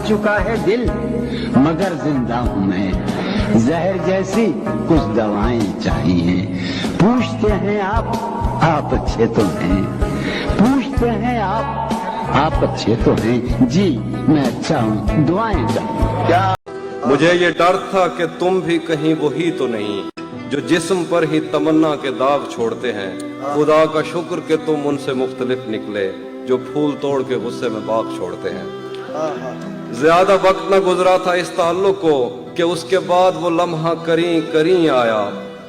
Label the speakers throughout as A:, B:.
A: चुका है दिल मगर जिंदा हूँ मैं, जहर जैसी कुछ दवाएं चाहिए। पूछते हैं आप अच्छे तो हैं, पूछते हैं आप अच्छे तो हैं जी, मैं अच्छा हूँ, दुआएं चाहिए। क्या
B: मुझे ये डर था कि तुम भी कहीं वही तो नहीं जो जिस्म पर ही तमन्ना के दाग छोड़ते हैं। खुदा का शुक्र कि तुम उनसे मुख्तलिफ निकले जो फूल तोड़ के गुस्से में बाग छोड़ते हैं। ज्यादा वक्त न गुजरा था इस ताल्लुक को कि उसके बाद वो लम्हा करीं करीं आया।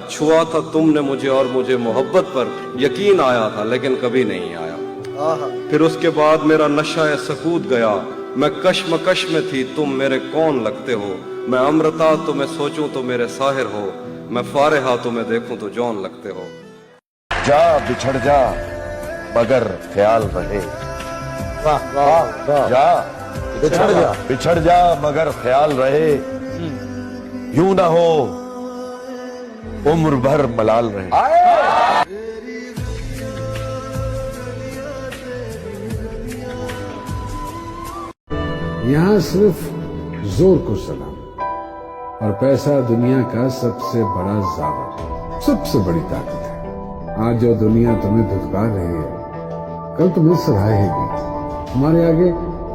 B: छुआ था तुमने मुझे और मुझे मोहब्बत पर यकीन आया था, लेकिन कभी नहीं आया। फिर उसके बाद मेरा नशा सकूत गया, मैं कश्मकश में थी, तुम मेरे कौन लगते हो। मैं अमृता तो मैं सोचूं तो मेरे साहिर हो, मैं फारिहा तो मैं देखूं तो जौन लगते हो।
C: जा बिछड़ जा मगर ख्याल रहे,
D: वाह वाह वाह,
C: जा बिछड़ जा मगर ख्याल रहे, यूं ना हो उम्र भर मलाल रहे।
E: यहाँ सिर्फ जोर को सलाम, और पैसा दुनिया का सबसे बड़ा जावर, सबसे बड़ी ताकत है। आज जो दुनिया तुम्हें धुतकार रही है, कल तुम्हें सराहेगी, तुम्हारे आगे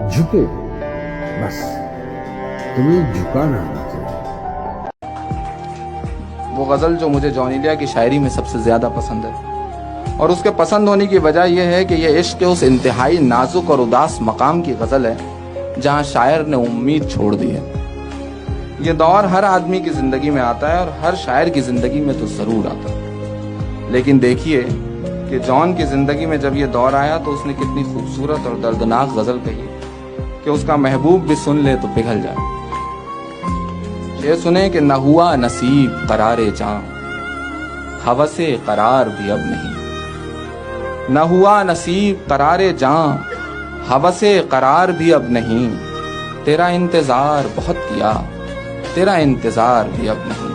E: झुके। बस तुम्हें झुकाना आना चाहिए।
F: वो गज़ल जो मुझे जॉनी लिया की शायरी में सबसे ज्यादा पसंद है, और उसके पसंद होने की वजह यह है कि यह इश्क के उस इंतहाई नाजुक और उदास मकाम की गज़ल है जहां शायर ने उम्मीद छोड़ दी है। ये दौर हर आदमी की जिंदगी में आता है और हर शायर की जिंदगी में तो जरूर आता है, लेकिन देखिए कि जॉन की जिंदगी में जब ये दौर आया तो उसने कितनी खूबसूरत और दर्दनाक गजल कही कि उसका महबूब भी सुन ले तो पिघल जाए। ये सुने कि न हुआ नसीब करारे जां, हवसे करार भी अब नहीं। न हुआ नसीब करारे जां, हवसे करार भी अब नहीं। तेरा इंतजार बहुत किया, तेरा इंतजार भी अब नहीं।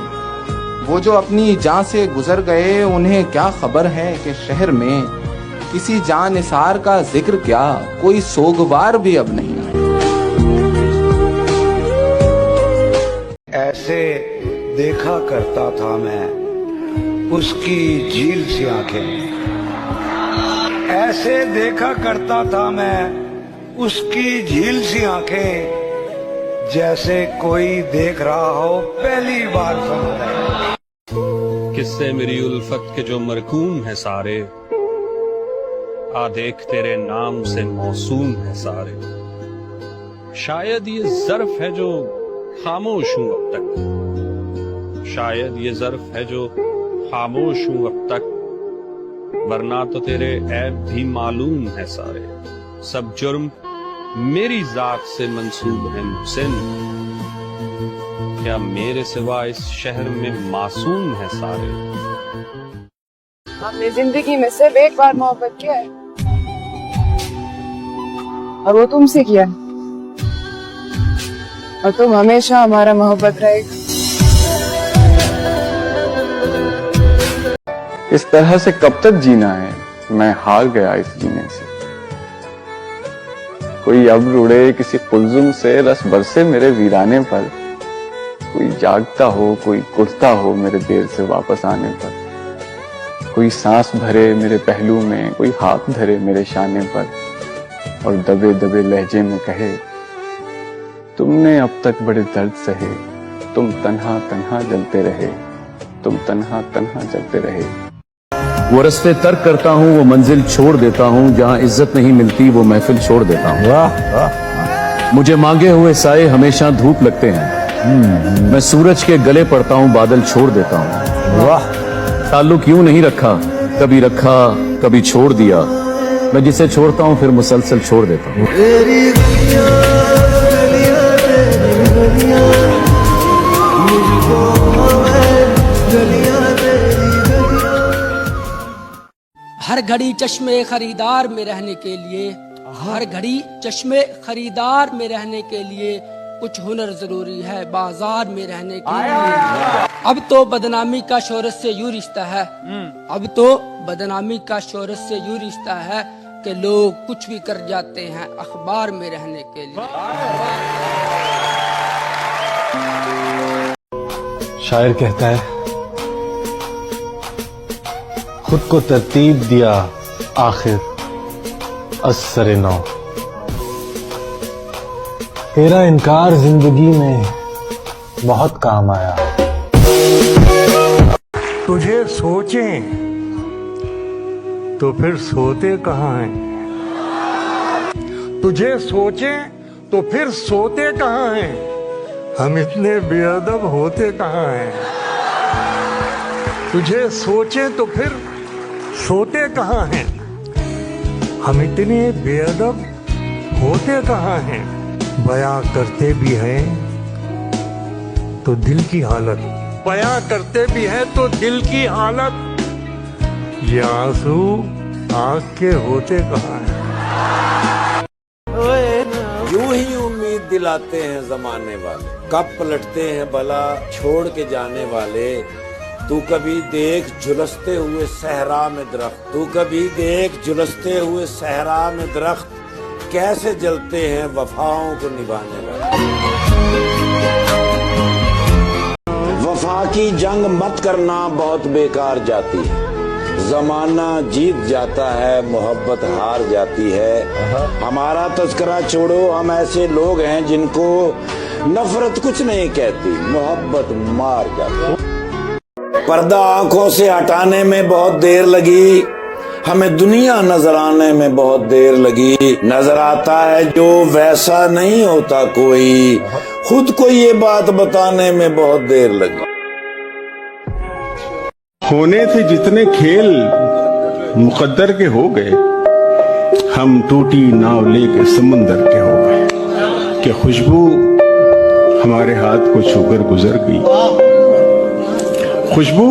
F: वो जो अपनी जान से गुजर गए, उन्हें क्या खबर है कि शहर में किसी जान निसार का जिक्र क्या, कोई सोगवार भी अब नहीं।
G: ऐसे देखा करता था मैं उसकी झील सी आंखें, ऐसे देखा करता था मैं उसकी झील सी आंखें, जैसे कोई देख रहा हो पहली बार सामने।
H: किस्से मेरी उल्फत के जो मरकूम है सारे, आ देख तेरे नाम से मौसूम है सारे। शायद ये ज़र्फ है जो खामोश हूं अब तक, शायद ये ज़र्फ है जो खामोश हूं अब तक, वरना तो तेरे ऐब भी मालूम है सारे। सब जुर्म मेरी जात से मंसूब है मुहसिन, क्या मेरे सिवा इस शहर में मासूम है सारे।
I: हमने जिंदगी में सिर्फ एक बार मोहब्बत किया है, और वो तुमसे किया है, और तुम हमेशा हमारा मोहब्बत रहेगा।
F: इस तरह से कब तक जीना है, मैं हार गया इस जीने से। कोई अब रुड़े किसी कुलजुम से, रस बरसे मेरे वीराने पर। कोई जागता हो, कोई कुर्ता हो मेरे देर से वापस आने पर। कोई सांस भरे मेरे पहलू में, कोई हाथ धरे मेरे शाने पर, और दबे दबे लहजे में कहे, तुमने अब तक बड़े दर्द सहे, तुम तन्हा तन्हा जलते रहे, तुम तन्हा तन्हा जलते रहे।
J: वो रस्ते तर्क करता हूँ, वो मंजिल छोड़ देता हूँ, जहाँ इज्जत नहीं मिलती वो महफिल छोड़ देता हूँ। मुझे मांगे हुए साए हमेशा धूप लगते हैं, मैं सूरज के गले पड़ता हूँ, बादल छोड़ देता हूँ। वाह, ताल्लुक यूं नहीं रखा, कभी छोड़ दिया, मैं जिसे छोड़ता हूँ फिर मुसलसल छोड़ देता हूँ।
K: हर घड़ी चश्मे खरीदार में रहने के लिए, हर घड़ी चश्मे खरीदार में रहने के लिए कुछ हुनर जरूरी है बाजार में रहने के लिए। अब तो बदनामी का शोहरत से यूं रिश्ता है, अब तो बदनामी का शोहरत से यूं रिश्ता है, कि लोग कुछ भी कर जाते हैं अखबार में रहने के लिए।
D: शायर कहता है, खुद को तरतीब दिया आखिर असर नौ, तेरा इनकार जिंदगी में बहुत काम आया।
G: तुझे सोचें तो फिर सोते कहाँ हैं? तुझे सोचें तो फिर सोते कहाँ हैं? हम इतने बेअदब होते कहाँ हैं? तुझे सोचें तो फिर सोते कहाँ हैं? हम इतने बेअदब होते कहाँ हैं? बयां करते भी हैं तो दिल की हालत, बयां करते भी हैं तो दिल की हालत, ये आंसू आंख के होते कहाँ हैं?
L: यूं ही उम्मीद दिलाते हैं जमाने वाले, कब पलटते हैं भला छोड़ के जाने वाले। तू कभी देख झुलसते हुए सहरा में दरख्त, तू कभी देख झुलसते हुए सहरा में दरख्त, कैसे जलते हैं वफाओं को निभाने वाले। वफा की जंग मत करना बहुत बेकार जाती है, जमाना जीत जाता है मोहब्बत हार जाती है। हमारा तस्करा छोड़ो, हम ऐसे लोग हैं जिनको नफरत कुछ नहीं कहती, मोहब्बत मार जाती है। पर्दा आंखों से हटाने में बहुत देर लगी, हमें दुनिया नजर आने में बहुत देर लगी। नजर आता है जो वैसा नहीं होता कोई, खुद को ये बात बताने में बहुत देर लगी।
M: होने थे जितने खेल मुकद्दर के हो गए, हम टूटी नाव लेके समुंदर के हो गए। कि खुशबू हमारे हाथ को छूकर गुजर गई, खुशबू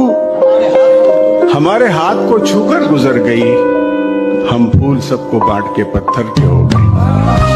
M: हमारे हाथ को छूकर गुजर गई, हम फूल सबको बांट के पत्थर के हो गए।